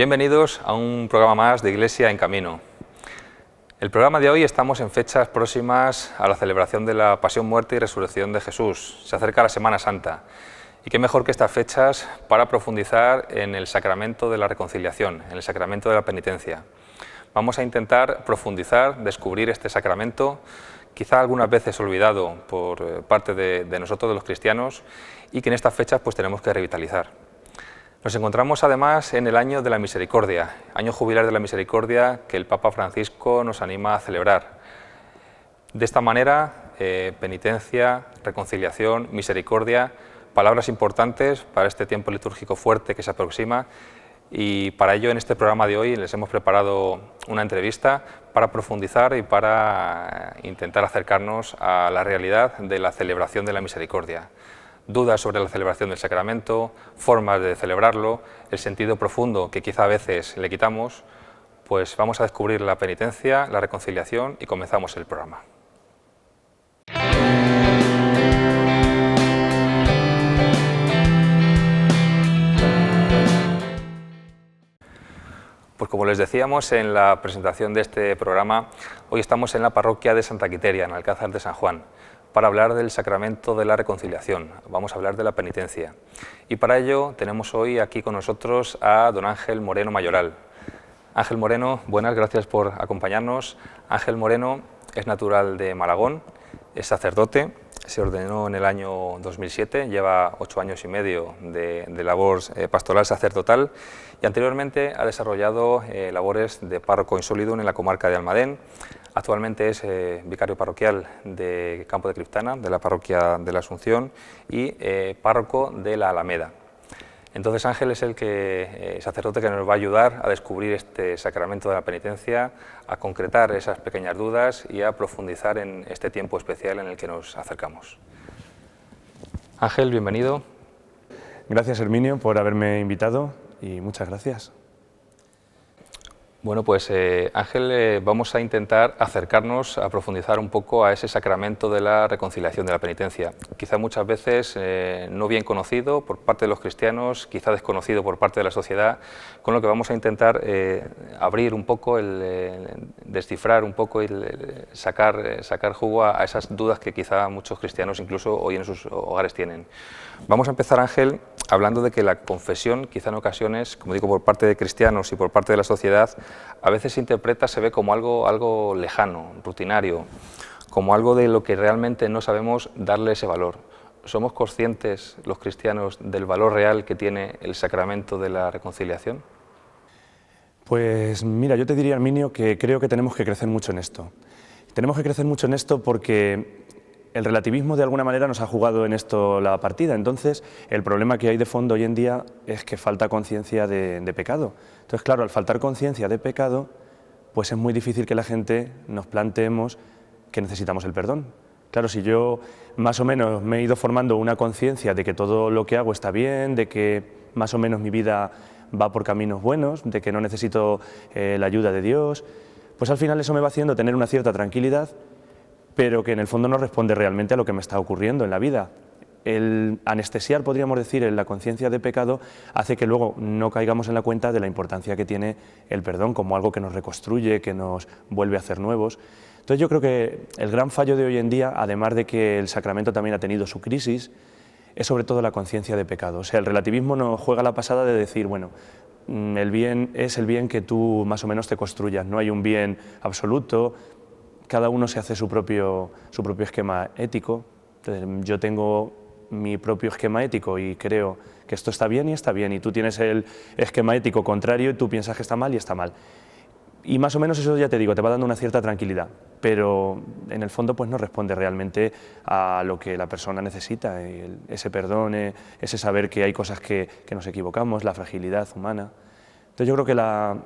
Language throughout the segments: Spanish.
Bienvenidos a un programa más de Iglesia en Camino. El programa de hoy estamos en fechas próximas a la celebración de la Pasión, Muerte y Resurrección de Jesús. Se acerca la Semana Santa. Y qué mejor que estas fechas para profundizar en el sacramento de la reconciliación, en el sacramento de la penitencia. Vamos a intentar profundizar, descubrir este sacramento, quizá algunas veces olvidado por parte de nosotros, de los cristianos, y que en estas fechas pues tenemos que revitalizar. Nos encontramos además en el año de la misericordia, año jubilar de la misericordia que el Papa Francisco nos anima a celebrar. De esta manera, penitencia, reconciliación, misericordia, palabras importantes para este tiempo litúrgico fuerte que se aproxima, y para ello en este programa de hoy les hemos preparado una entrevista para profundizar y para intentar acercarnos a la realidad de la celebración de la misericordia. Dudas sobre la celebración del sacramento, formas de celebrarlo, el sentido profundo que quizá a veces le quitamos, pues vamos a descubrir la penitencia, la reconciliación y comenzamos el programa. Pues como les decíamos en la presentación de este programa, hoy estamos en la parroquia de Santa Quiteria, en Alcázar de San Juan, para hablar del sacramento de la reconciliación. Vamos a hablar de la penitencia. Y para ello tenemos hoy aquí con nosotros a don Ángel Moreno Mayoral. Ángel Moreno, buenas, gracias por acompañarnos. Ángel Moreno es natural de Malagón, es sacerdote, se ordenó en el año 2007, lleva 8 años y medio de labor pastoral sacerdotal y anteriormente ha desarrollado labores de párroco insólido en la comarca de Almadén. Actualmente es vicario parroquial de Campo de Criptana, de la parroquia de la Asunción, y párroco de la Alameda. Entonces Ángel es el sacerdote que nos va a ayudar a descubrir este sacramento de la penitencia, a concretar esas pequeñas dudas y a profundizar en este tiempo especial en el que nos acercamos. Ángel, bienvenido. Gracias, Herminio, por haberme invitado y muchas gracias. Bueno, pues Ángel, vamos a intentar acercarnos a profundizar un poco a ese sacramento de la reconciliación, de la penitencia. Quizá muchas veces no bien conocido por parte de los cristianos, quizá desconocido por parte de la sociedad, con lo que vamos a intentar abrir un poco, descifrar un poco y sacar jugo a esas dudas que quizá muchos cristianos incluso hoy en sus hogares tienen. Vamos a empezar, Ángel, hablando de que la confesión, quizá en ocasiones, como digo, por parte de cristianos y por parte de la sociedad, a veces se interpreta, se ve como algo lejano, rutinario, como algo de lo que realmente no sabemos darle ese valor. ¿Somos conscientes, los cristianos, del valor real que tiene el sacramento de la reconciliación? Pues mira, yo te diría, Herminio, que creo que tenemos que crecer mucho en esto. Tenemos que crecer mucho en esto porque el relativismo de alguna manera nos ha jugado en esto la partida. Entonces, el problema que hay de fondo hoy en día es que falta conciencia de pecado. Entonces, claro, al faltar conciencia de pecado, pues es muy difícil que la gente nos planteemos que necesitamos el perdón. Claro, si yo más o menos me he ido formando una conciencia de que todo lo que hago está bien, de que más o menos mi vida va por caminos buenos, de que no necesito la ayuda de Dios, pues al final eso me va haciendo tener una cierta tranquilidad, pero que en el fondo no responde realmente a lo que me está ocurriendo en la vida. El anestesiar, podríamos decir, en la conciencia de pecado hace que luego no caigamos en la cuenta de la importancia que tiene el perdón como algo que nos reconstruye, que nos vuelve a hacer nuevos. Entonces yo creo que el gran fallo de hoy en día, además de que el sacramento también ha tenido su crisis, es sobre todo la conciencia de pecado. O sea, el relativismo nos juega la pasada de decir, bueno, el bien es el bien que tú más o menos te construyas, no hay un bien absoluto. Cada uno se hace su propio esquema ético. Entonces, yo tengo mi propio esquema ético y creo que esto está bien, y tú tienes el esquema ético contrario y tú piensas que está mal y está mal. Y más o menos eso, ya te digo, te va dando una cierta tranquilidad, pero en el fondo pues no responde realmente a lo que la persona necesita, ese perdón, ese saber que hay cosas que nos equivocamos, la fragilidad humana. Entonces yo creo que la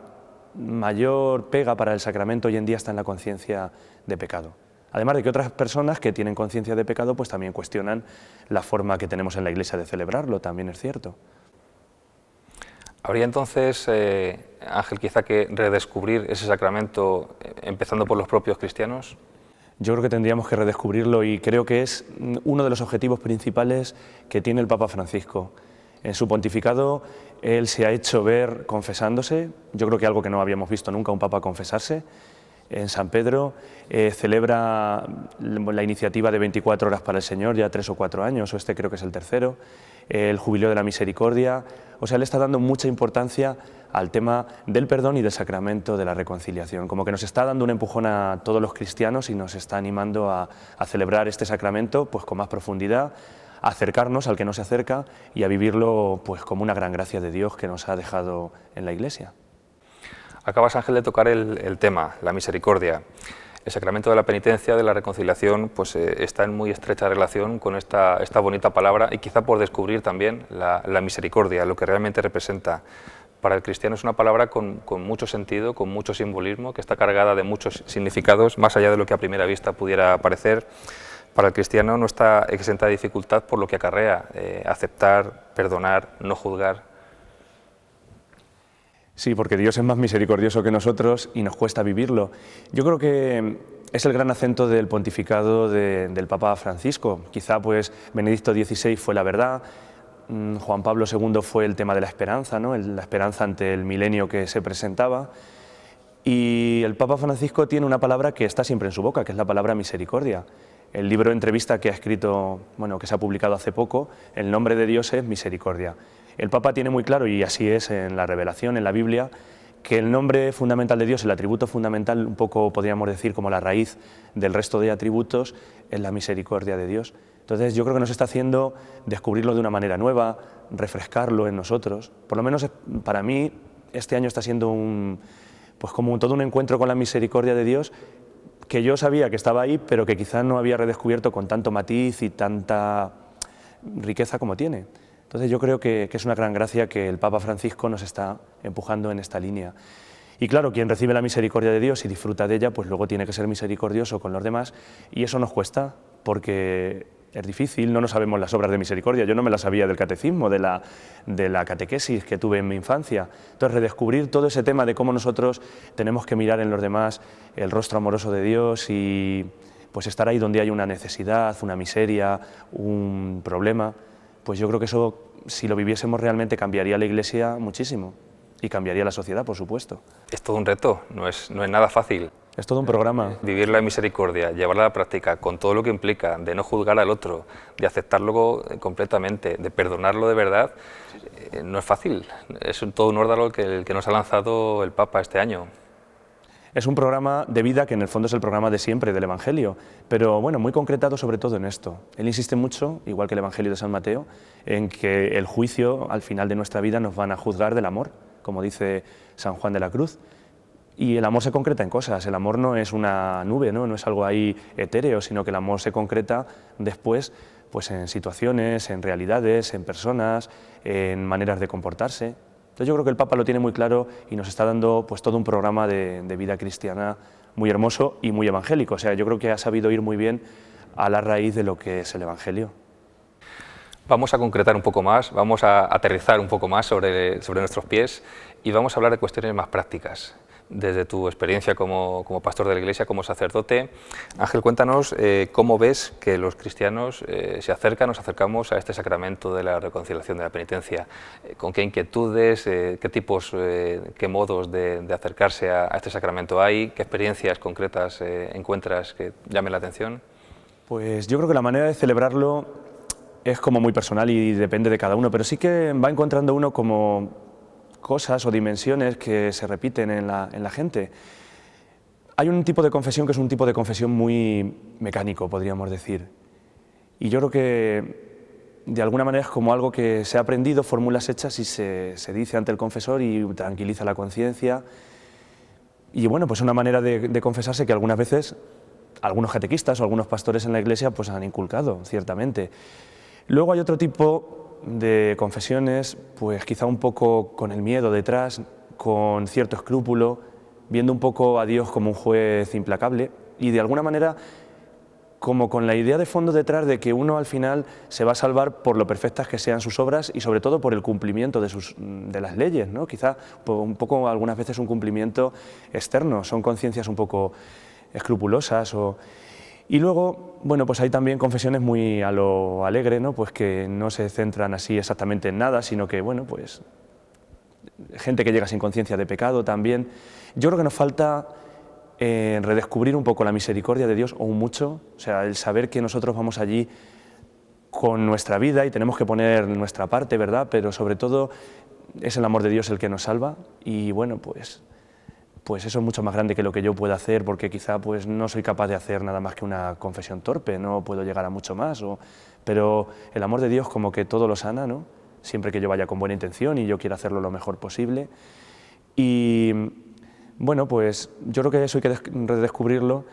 mayor pega para el sacramento hoy en día está en la conciencia de pecado. Además de que otras personas que tienen conciencia de pecado pues también cuestionan la forma que tenemos en la Iglesia de celebrarlo, también es cierto. Habría entonces, Ángel, quizá que redescubrir ese sacramento empezando por los propios cristianos. Yo creo que tendríamos que redescubrirlo y creo que es uno de los objetivos principales que tiene el Papa Francisco. En su pontificado él se ha hecho ver confesándose, yo creo que algo que no habíamos visto nunca un papa confesarse. En San Pedro celebra la iniciativa de 24 horas para el Señor, ya 3 o 4 años, o este creo que es el tercero, el Jubileo de la Misericordia. O sea, él está dando mucha importancia al tema del perdón y del sacramento de la reconciliación, como que nos está dando un empujón a todos los cristianos y nos está animando a celebrar este sacramento pues con más profundidad, a acercarnos al que no se acerca y a vivirlo pues como una gran gracia de Dios que nos ha dejado en la Iglesia. Acabas, Ángel, de tocar el tema, la misericordia. El sacramento de la penitencia, de la reconciliación, pues está en muy estrecha relación con esta bonita palabra y quizá por descubrir también la misericordia, lo que realmente representa. Para el cristiano es una palabra con mucho sentido, con mucho simbolismo, que está cargada de muchos significados, más allá de lo que a primera vista pudiera parecer. Para el cristiano no está exenta de dificultad por lo que acarrea aceptar, perdonar, no juzgar. Sí, porque Dios es más misericordioso que nosotros y nos cuesta vivirlo. Yo creo que es el gran acento del pontificado del Papa Francisco. Quizá pues Benedicto XVI fue la verdad, Juan Pablo II fue el tema de la esperanza, ¿no? La esperanza ante el milenio que se presentaba. Y el Papa Francisco tiene una palabra que está siempre en su boca, que es la palabra misericordia. El libro de entrevista que ha escrito, bueno, que se ha publicado hace poco, el nombre de Dios es misericordia. El Papa tiene muy claro, y así es en la revelación, en la Biblia, que el nombre fundamental de Dios, el atributo fundamental, un poco podríamos decir como la raíz del resto de atributos, es la misericordia de Dios. Entonces yo creo que nos está haciendo descubrirlo de una manera nueva, refrescarlo en nosotros. Por lo menos para mí este año está siendo pues como todo un encuentro con la misericordia de Dios, que yo sabía que estaba ahí, pero que quizás no había redescubierto con tanto matiz y tanta riqueza como tiene. Entonces yo creo que es una gran gracia que el Papa Francisco nos está empujando en esta línea. Y claro, quien recibe la misericordia de Dios y disfruta de ella, pues luego tiene que ser misericordioso con los demás, y eso nos cuesta porque es difícil, no nos sabemos las obras de misericordia. Yo no me las sabía del catecismo, de la catequesis que tuve en mi infancia. Entonces redescubrir todo ese tema de cómo nosotros tenemos que mirar en los demás el rostro amoroso de Dios y pues estar ahí donde hay una necesidad, una miseria, un problema, pues yo creo que eso, si lo viviésemos realmente, cambiaría la Iglesia muchísimo y cambiaría la sociedad, por supuesto. Es todo un reto, no es nada fácil. Es todo un programa. Vivir la misericordia, llevarla a la práctica, con todo lo que implica, de no juzgar al otro, de aceptarlo completamente, de perdonarlo de verdad, no es fácil. Es todo un órdago el que nos ha lanzado el Papa este año. Es un programa de vida que en el fondo es el programa de siempre del Evangelio, pero bueno, muy concretado sobre todo en esto. Él insiste mucho, igual que el Evangelio de San Mateo, en que el juicio al final de nuestra vida nos van a juzgar del amor, como dice San Juan de la Cruz. Y el amor se concreta en cosas, el amor no es una nube, no es algo ahí etéreo, sino que el amor se concreta después pues en situaciones, en realidades, en personas, en maneras de comportarse. Entonces yo creo que el Papa lo tiene muy claro y nos está dando pues todo un programa de vida cristiana muy hermoso y muy evangélico. O sea, yo creo que ha sabido ir muy bien a la raíz de lo que es el Evangelio. Vamos a concretar un poco más, vamos a aterrizar un poco más sobre nuestros pies y vamos a hablar de cuestiones más prácticas. Desde tu experiencia como pastor de la Iglesia, como sacerdote, Ángel, cuéntanos cómo ves que los cristianos nos acercamos a este sacramento de la reconciliación, de la penitencia. ¿Con qué inquietudes, qué tipos, qué modos de acercarse a este sacramento hay? ¿Qué experiencias concretas encuentras que llamen la atención? Pues yo creo que la manera de celebrarlo es como muy personal y depende de cada uno, pero sí que va encontrando uno como cosas o dimensiones que se repiten en la gente. Hay un tipo de confesión que es un tipo de confesión muy mecánico, podríamos decir. Y yo creo que de alguna manera es como algo que se ha aprendido, fórmulas hechas y se dice ante el confesor y tranquiliza la conciencia. Y bueno, pues una manera de confesarse que algunas veces algunos catequistas o algunos pastores en la Iglesia pues han inculcado, ciertamente. Luego hay otro tipo de confesiones, pues quizá un poco con el miedo detrás, con cierto escrúpulo, viendo un poco a Dios como un juez implacable y de alguna manera como con la idea de fondo detrás de que uno al final se va a salvar por lo perfectas que sean sus obras y sobre todo por el cumplimiento de las leyes, ¿no? Quizá un poco algunas veces un cumplimiento externo, son conciencias un poco escrupulosas Y luego, bueno, pues hay también confesiones muy a lo alegre, ¿no? Pues que no se centran así exactamente en nada, sino que, bueno, pues gente que llega sin conciencia de pecado también. Yo creo que nos falta redescubrir un poco la misericordia de Dios, o un mucho, o sea, el saber que nosotros vamos allí con nuestra vida y tenemos que poner nuestra parte, ¿verdad? Pero sobre todo es el amor de Dios el que nos salva y bueno, pues eso es mucho más grande que lo que yo pueda hacer, porque quizá pues no soy capaz de hacer nada más que una confesión torpe, no puedo llegar a mucho más, pero el amor de Dios como que todo lo sana, ¿no? Siempre que yo vaya con buena intención y yo quiera hacerlo lo mejor posible. Y bueno, pues yo creo que eso hay que redescubrirlo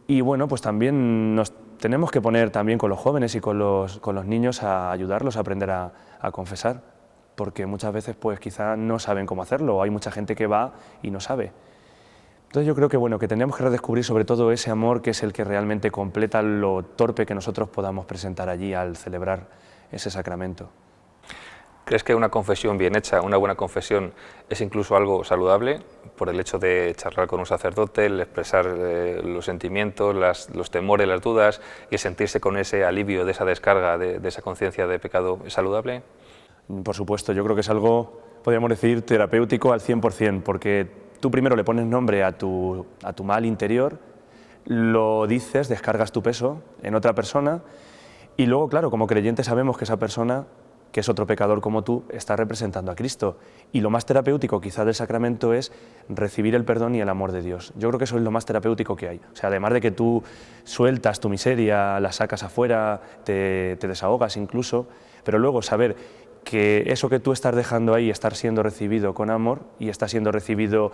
y bueno, pues también nos tenemos que poner también con los jóvenes y con los niños a ayudarlos a aprender a confesar, porque muchas veces pues quizá no saben cómo hacerlo, o hay mucha gente que va y no sabe. Entonces yo creo que bueno, que tenemos que redescubrir sobre todo ese amor que es el que realmente completa lo torpe que nosotros podamos presentar allí al celebrar ese sacramento. ¿Crees que una confesión bien hecha, una buena confesión, es incluso algo saludable por el hecho de charlar con un sacerdote, el expresar los sentimientos, los temores, las dudas y sentirse con ese alivio de esa descarga, de esa conciencia de pecado? ¿Es saludable? Por supuesto, yo creo que es algo, podríamos decir, terapéutico al 100%, porque tú primero le pones nombre a tu mal interior, lo dices, descargas tu peso en otra persona y luego, claro, como creyentes sabemos que esa persona, que es otro pecador como tú, está representando a Cristo. Y lo más terapéutico quizá del sacramento es recibir el perdón y el amor de Dios. Yo creo que eso es lo más terapéutico que hay. O sea, además de que tú sueltas tu miseria, la sacas afuera, te desahogas incluso, pero luego saber que eso que tú estás dejando ahí está siendo recibido con amor y está siendo recibido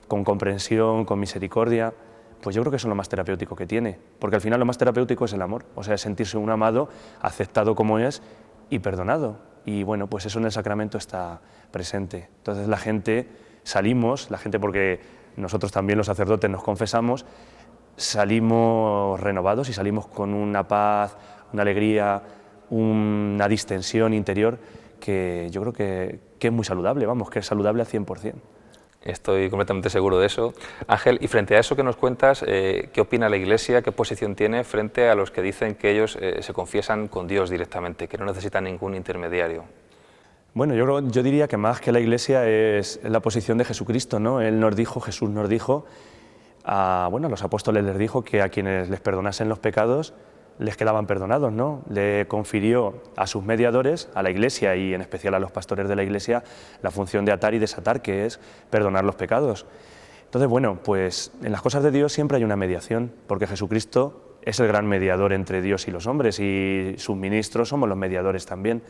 con comprensión, con misericordia, pues yo creo que eso es lo más terapéutico que tiene. Porque al final lo más terapéutico es el amor, o sea, es sentirse un amado, aceptado como es, y perdonado. Y bueno, pues eso en el sacramento está presente. Entonces la gente porque nosotros también los sacerdotes nos confesamos, salimos renovados y salimos con una paz, una alegría, una distensión interior que yo creo que es muy saludable, vamos, que es saludable al 100%. Estoy completamente seguro de eso. Ángel, y frente a eso que nos cuentas, ¿qué opina la Iglesia, qué posición tiene frente a los que dicen que ellos se confiesan con Dios directamente, que no necesitan ningún intermediario? Bueno, yo diría que más que la Iglesia es la posición de Jesucristo, ¿no? Jesús nos dijo, a los apóstoles les dijo que a quienes les perdonasen los pecados les quedaban perdonados, ¿no? Le confirió a sus mediadores, a la Iglesia y en especial a los pastores de la Iglesia, la función de atar y desatar, que es perdonar los pecados. Entonces, bueno, pues en las cosas de Dios siempre hay una mediación, porque Jesucristo es el gran mediador entre Dios y los hombres y sus ministros somos los mediadores también.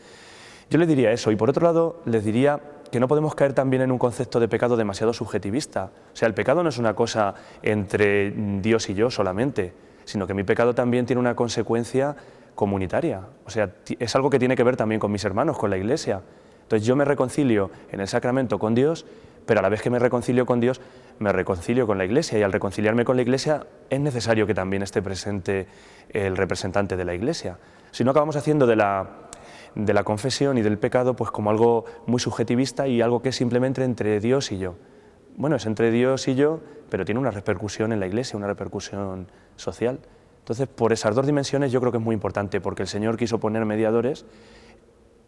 Yo les diría eso y por otro lado les diría que no podemos caer también en un concepto de pecado demasiado subjetivista. O sea, el pecado no es una cosa entre Dios y yo solamente, sino que mi pecado también tiene una consecuencia comunitaria. O sea, es algo que tiene que ver también con mis hermanos, con la Iglesia. Entonces yo me reconcilio en el sacramento con Dios, pero a la vez que me reconcilio con Dios, me reconcilio con la Iglesia y al reconciliarme con la Iglesia es necesario que también esté presente el representante de la Iglesia. Si no acabamos haciendo de la confesión y del pecado pues como algo muy subjetivista y algo que es simplemente entre Dios y yo. Bueno, es entre Dios y yo, pero tiene una repercusión en la Iglesia, una repercusión social. Entonces, por esas dos dimensiones yo creo que es muy importante, porque el Señor quiso poner mediadores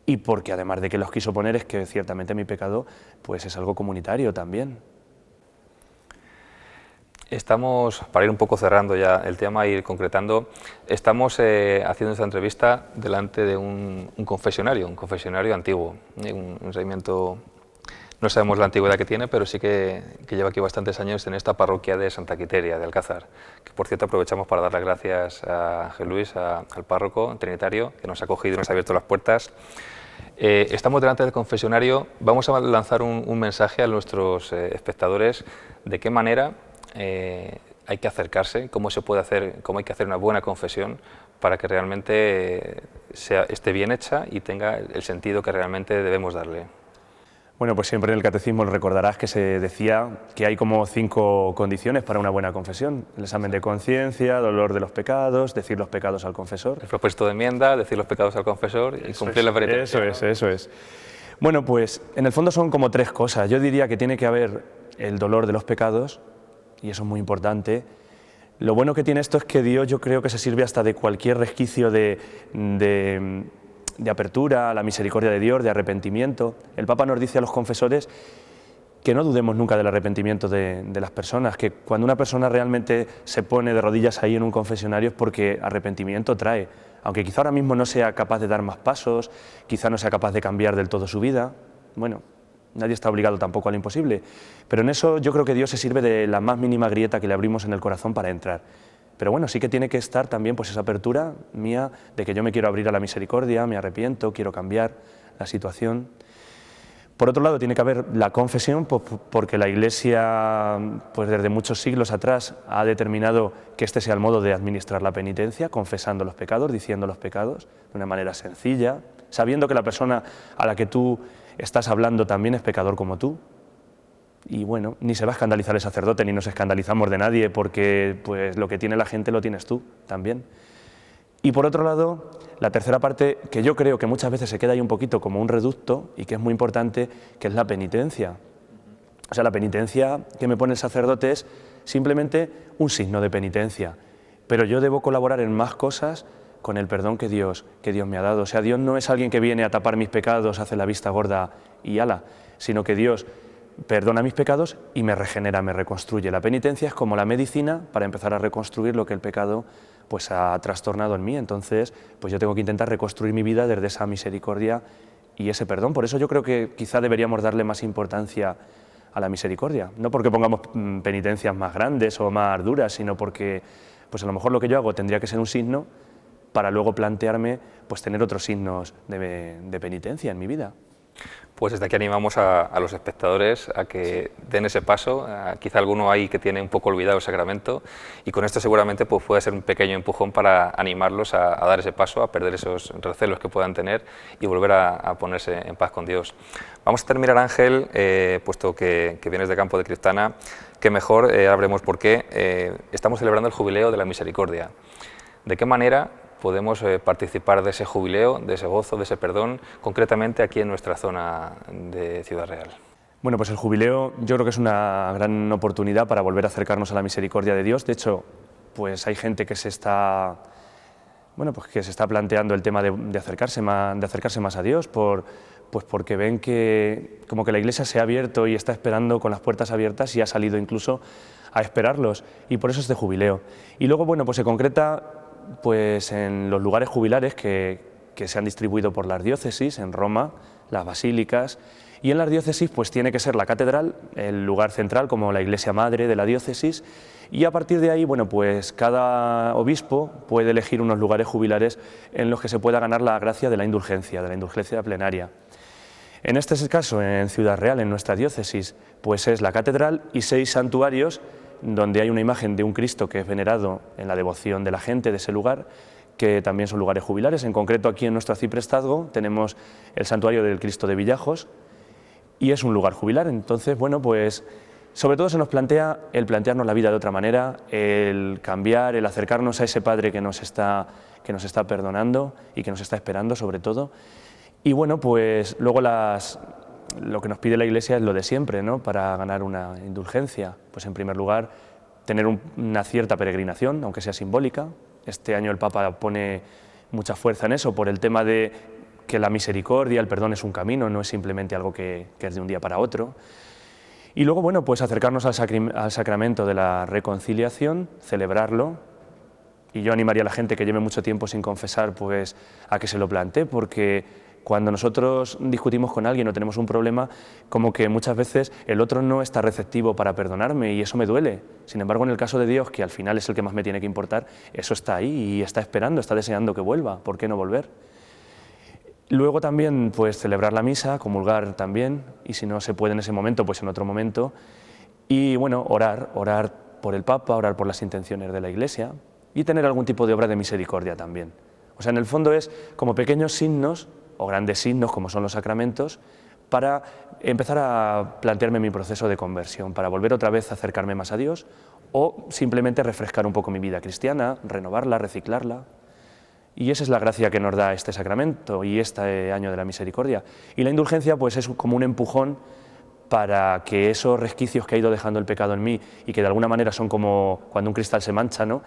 y porque además de que los quiso poner es que ciertamente mi pecado pues es algo comunitario también. Estamos, para ir un poco cerrando ya el tema e ir concretando, estamos haciendo esta entrevista delante de un confesionario antiguo, un regimiento. No sabemos la antigüedad que tiene, pero sí que lleva aquí bastantes años en esta parroquia de Santa Quiteria, de Alcázar, que por cierto aprovechamos para dar las gracias a Ángel Luis, al párroco trinitario, que nos ha acogido y nos ha abierto las puertas. Estamos delante del confesionario, vamos a lanzar un mensaje a nuestros espectadores de qué manera hay que acercarse, cómo se puede hacer, cómo hay que hacer una buena confesión para que realmente esté bien hecha y tenga el sentido que realmente debemos darle. Bueno, pues siempre en el catecismo recordarás que se decía que hay como 5 condiciones para una buena confesión. El examen de conciencia, dolor de los pecados, decir los pecados al confesor. El propósito de enmienda, decir los pecados al confesor y cumplir la penitencia. Eso es. Bueno, pues en el fondo son como 3 cosas. Yo diría que tiene que haber el dolor de los pecados, y eso es muy importante. Lo bueno que tiene esto es que Dios, yo creo que se sirve hasta de cualquier resquicio de apertura a la misericordia de Dios, de arrepentimiento. El Papa nos dice a los confesores que no dudemos nunca del arrepentimiento de las personas, que cuando una persona realmente se pone de rodillas ahí en un confesionario es porque arrepentimiento trae, aunque quizá ahora mismo no sea capaz de dar más pasos, quizá no sea capaz de cambiar del todo su vida. Bueno, nadie está obligado tampoco a lo imposible, pero en eso yo creo que Dios se sirve de la más mínima grieta que le abrimos en el corazón para entrar. Pero bueno, sí que tiene que estar también pues esa apertura mía de que yo me quiero abrir a la misericordia, me arrepiento, quiero cambiar la situación. Por otro lado, tiene que haber la confesión, pues, porque la Iglesia, pues desde muchos siglos atrás, ha determinado que este sea el modo de administrar la penitencia, confesando los pecados, diciendo los pecados, de una manera sencilla, sabiendo que la persona a la que tú estás hablando también es pecador como tú. Y bueno, ni se va a escandalizar el sacerdote, ni nos escandalizamos de nadie, porque pues lo que tiene la gente lo tienes tú también. Y por otro lado, la tercera parte, que yo creo que muchas veces se queda ahí un poquito como un reducto y que es muy importante, que es la penitencia. O sea, la penitencia que me pone el sacerdote es simplemente un signo de penitencia, pero yo debo colaborar en más cosas con el perdón que Dios me ha dado. O sea, Dios no es alguien que viene a tapar mis pecados, hace la vista gorda y ala, sino que Dios perdona mis pecados y me regenera, me reconstruye. La penitencia es como la medicina para empezar a reconstruir lo que el pecado pues ha trastornado en mí. Entonces, pues yo tengo que intentar reconstruir mi vida desde esa misericordia y ese perdón. Por eso yo creo que quizá deberíamos darle más importancia a la misericordia, no porque pongamos penitencias más grandes o más duras, sino porque pues a lo mejor lo que yo hago tendría que ser un signo para luego plantearme pues tener otros signos de penitencia en mi vida. Pues desde aquí animamos a los espectadores a que den ese paso. Quizá alguno ahí que tiene un poco olvidado el sacramento, y con esto seguramente pues puede ser un pequeño empujón para animarlos a dar ese paso, a perder esos recelos que puedan tener y volver a ponerse en paz con Dios. Vamos a terminar, Ángel, puesto que vienes de campo de Criptana, que mejor, ahora veremos por qué, estamos celebrando el Jubileo de la Misericordia. ¿De qué manera podemos participar de ese jubileo, de ese gozo, de ese perdón, concretamente aquí en nuestra zona de Ciudad Real? Bueno, pues el jubileo yo creo que es una gran oportunidad para volver a acercarnos a la misericordia de Dios. De hecho, pues hay gente que se está, que se está planteando el tema de acercarse más a Dios, porque ven que como que la Iglesia se ha abierto y está esperando con las puertas abiertas y ha salido incluso a esperarlos, y por eso este jubileo. Y luego, bueno, pues se concreta pues en los lugares jubilares que se han distribuido por las diócesis, en Roma, las basílicas, y en las diócesis pues tiene que ser la catedral, el lugar central como la iglesia madre de la diócesis, y a partir de ahí, bueno, pues cada obispo puede elegir unos lugares jubilares en los que se pueda ganar la gracia de la indulgencia plenaria. En este caso, en Ciudad Real, en nuestra diócesis, pues es la catedral y 6 santuarios donde hay una imagen de un Cristo que es venerado en la devoción de la gente de ese lugar, que también son lugares jubilares. En concreto, aquí en nuestro arciprestazgo tenemos el santuario del Cristo de Villajos y es un lugar jubilar. Entonces, bueno, pues sobre todo se nos plantea el plantearnos la vida de otra manera, el cambiar, el acercarnos a ese Padre que nos está perdonando y que nos está esperando sobre todo. Y bueno, pues luego lo que nos pide la Iglesia es lo de siempre, ¿no? Para ganar una indulgencia, pues en primer lugar tener una cierta peregrinación, aunque sea simbólica. Este año el Papa pone mucha fuerza en eso por el tema de que la misericordia, el perdón es un camino, no es simplemente algo que es de un día para otro. Y luego, bueno, pues acercarnos al sacramento de la reconciliación, celebrarlo. Y yo animaría a la gente que lleve mucho tiempo sin confesar, pues a que se lo plantee, porque cuando nosotros discutimos con alguien o tenemos un problema, como que muchas veces el otro no está receptivo para perdonarme y eso me duele. Sin embargo, en el caso de Dios, que al final es el que más me tiene que importar, eso está ahí y está esperando, está deseando que vuelva. ¿Por qué no volver? Luego también, pues celebrar la misa, comulgar también, y si no se puede en ese momento, pues en otro momento. Y bueno, orar por el Papa, orar por las intenciones de la Iglesia y tener algún tipo de obra de misericordia también. O sea, en el fondo es como pequeños signos o grandes signos como son los sacramentos, para empezar a plantearme mi proceso de conversión, para volver otra vez a acercarme más a Dios o simplemente refrescar un poco mi vida cristiana, renovarla, reciclarla. Y esa es la gracia que nos da este sacramento y este año de la misericordia. Y la indulgencia pues es como un empujón para que esos resquicios que ha ido dejando el pecado en mí y que de alguna manera son como cuando un cristal se mancha, ¿no?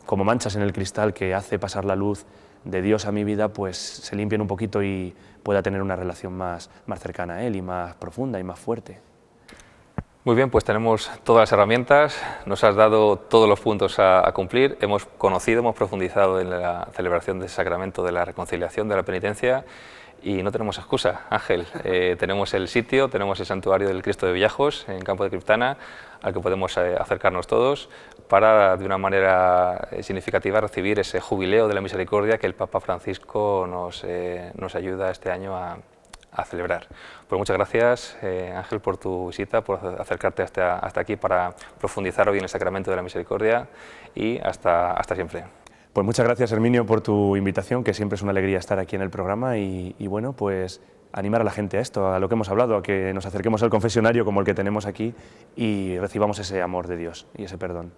Como manchas en el cristal que hace pasar la luz de Dios a mi vida, pues se limpien un poquito y pueda tener una relación más cercana a Él y más profunda y más fuerte. Muy bien, pues tenemos todas las herramientas, nos has dado todos los puntos a cumplir, hemos conocido, hemos profundizado en la celebración del sacramento de la reconciliación, de la penitencia, y no tenemos excusa, Ángel. Tenemos el sitio, tenemos el santuario del Cristo de Villajos, en Campo de Criptana, al que podemos acercarnos todos para, de una manera significativa, recibir ese jubileo de la misericordia que el Papa Francisco nos ayuda este año a celebrar. Pues muchas gracias, Ángel, por tu visita, por acercarte hasta aquí para profundizar hoy en el sacramento de la misericordia, y hasta siempre. Pues muchas gracias, Herminio, por tu invitación, que siempre es una alegría estar aquí en el programa y bueno, pues animar a la gente a esto, a lo que hemos hablado, a que nos acerquemos al confesionario como el que tenemos aquí y recibamos ese amor de Dios y ese perdón.